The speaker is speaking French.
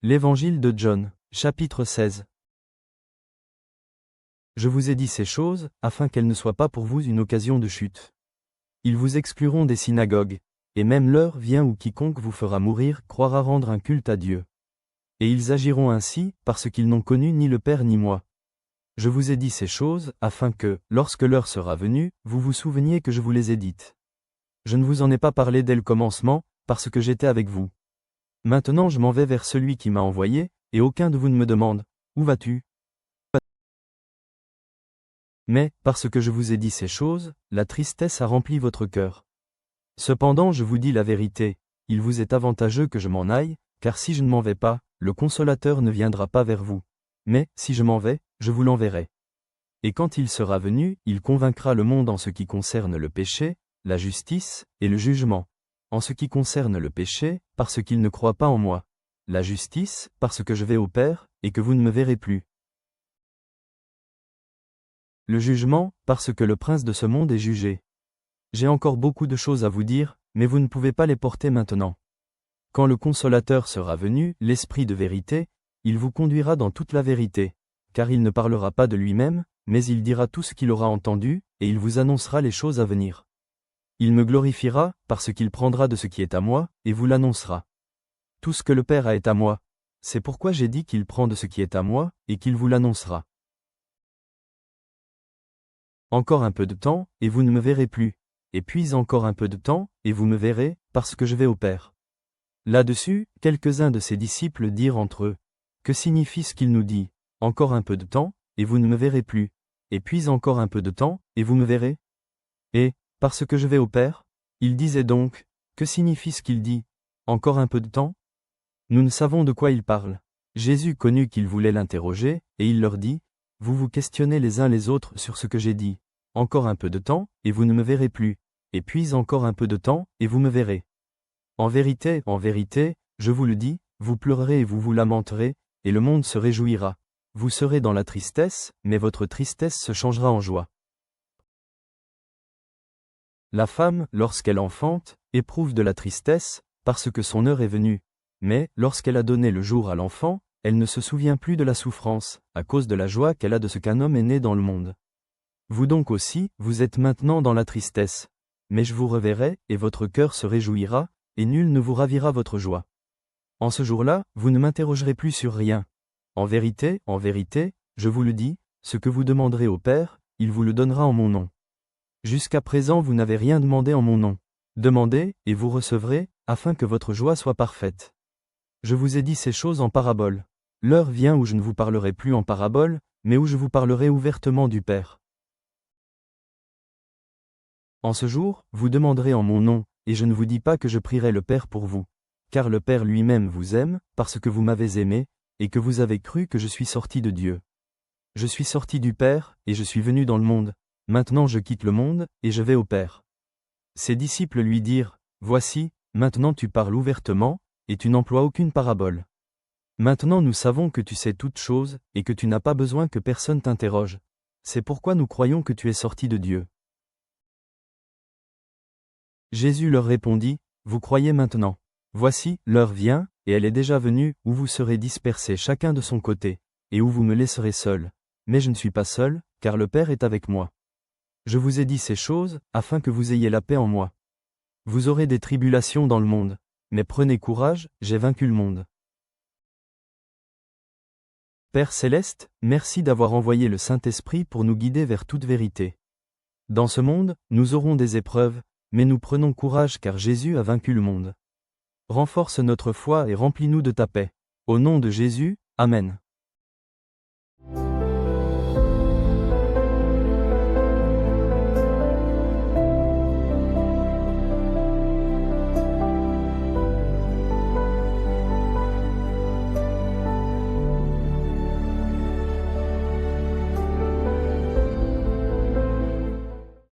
L'Évangile de John, chapitre 16. Je vous ai dit ces choses, afin qu'elles ne soient pas pour vous une occasion de chute. Ils vous excluront des synagogues, et même l'heure vient où quiconque vous fera mourir croira rendre un culte à Dieu. Et ils agiront ainsi, parce qu'ils n'ont connu ni le Père ni moi. Je vous ai dit ces choses, afin que, lorsque l'heure sera venue, vous vous souveniez que je vous les ai dites. Je ne vous en ai pas parlé dès le commencement, parce que j'étais avec vous. Maintenant je m'en vais vers celui qui m'a envoyé, et aucun de vous ne me demande, « Où vas-tu » Mais, parce que je vous ai dit ces choses, la tristesse a rempli votre cœur. Cependant je vous dis la vérité, il vous est avantageux que je m'en aille, car si je ne m'en vais pas, le Consolateur ne viendra pas vers vous. Mais, si je m'en vais, je vous l'enverrai. Et quand il sera venu, il convaincra le monde en ce qui concerne le péché, la justice, et le jugement. En ce qui concerne le péché, parce qu'il ne croit pas en moi. La justice, parce que je vais au Père, et que vous ne me verrez plus. Le jugement, parce que le prince de ce monde est jugé. J'ai encore beaucoup de choses à vous dire, mais vous ne pouvez pas les porter maintenant. Quand le Consolateur sera venu, l'Esprit de vérité, il vous conduira dans toute la vérité, car il ne parlera pas de lui-même, mais il dira tout ce qu'il aura entendu, et il vous annoncera les choses à venir. Il me glorifiera, parce qu'il prendra de ce qui est à moi, et vous l'annoncera. Tout ce que le Père a est à moi. C'est pourquoi j'ai dit qu'il prend de ce qui est à moi, et qu'il vous l'annoncera. Encore un peu de temps, et vous ne me verrez plus. Et puis encore un peu de temps, et vous me verrez, parce que je vais au Père. Là-dessus, quelques-uns de ses disciples dirent entre eux, « Que signifie ce qu'il nous dit ? Encore un peu de temps, et vous ne me verrez plus. Et puis encore un peu de temps, et vous me verrez ?» Et, parce que je vais au Père, ils disaient donc, « Que signifie ce qu'il dit ? Encore un peu de temps ?» Nous ne savons de quoi il parle. Jésus connut qu'ils voulaient l'interroger, et il leur dit, « Vous vous questionnez les uns les autres sur ce que j'ai dit. Encore un peu de temps, et vous ne me verrez plus. Et puis encore un peu de temps, et vous me verrez. En vérité, je vous le dis, vous pleurerez et vous vous lamenterez, et le monde se réjouira. Vous serez dans la tristesse, mais votre tristesse se changera en joie. La femme, lorsqu'elle enfante, éprouve de la tristesse, parce que son heure est venue. Mais, lorsqu'elle a donné le jour à l'enfant, elle ne se souvient plus de la souffrance, à cause de la joie qu'elle a de ce qu'un homme est né dans le monde. Vous donc aussi, vous êtes maintenant dans la tristesse. Mais je vous reverrai, et votre cœur se réjouira, et nul ne vous ravira votre joie. En ce jour-là, vous ne m'interrogerez plus sur rien. En vérité, je vous le dis, ce que vous demanderez au Père, il vous le donnera en mon nom. Jusqu'à présent vous n'avez rien demandé en mon nom. Demandez, et vous recevrez, afin que votre joie soit parfaite. Je vous ai dit ces choses en parabole. L'heure vient où je ne vous parlerai plus en parabole, mais où je vous parlerai ouvertement du Père. En ce jour, vous demanderez en mon nom, et je ne vous dis pas que je prierai le Père pour vous. Car le Père lui-même vous aime, parce que vous m'avez aimé, et que vous avez cru que je suis sorti de Dieu. Je suis sorti du Père, et je suis venu dans le monde. Maintenant je quitte le monde, et je vais au Père. Ses disciples lui dirent, « Voici, maintenant tu parles ouvertement, et tu n'emploies aucune parabole. Maintenant nous savons que tu sais toutes choses, et que tu n'as pas besoin que personne t'interroge. C'est pourquoi nous croyons que tu es sorti de Dieu. » Jésus leur répondit, « Vous croyez maintenant. Voici, l'heure vient, et elle est déjà venue, où vous serez dispersés chacun de son côté, et où vous me laisserez seul. Mais je ne suis pas seul, car le Père est avec moi. Je vous ai dit ces choses, afin que vous ayez la paix en moi. Vous aurez des tribulations dans le monde, mais prenez courage, j'ai vaincu le monde. » Père Céleste, merci d'avoir envoyé le Saint-Esprit pour nous guider vers toute vérité. Dans ce monde, nous aurons des épreuves, mais nous prenons courage car Jésus a vaincu le monde. Renforce notre foi et remplis-nous de ta paix. Au nom de Jésus, Amen.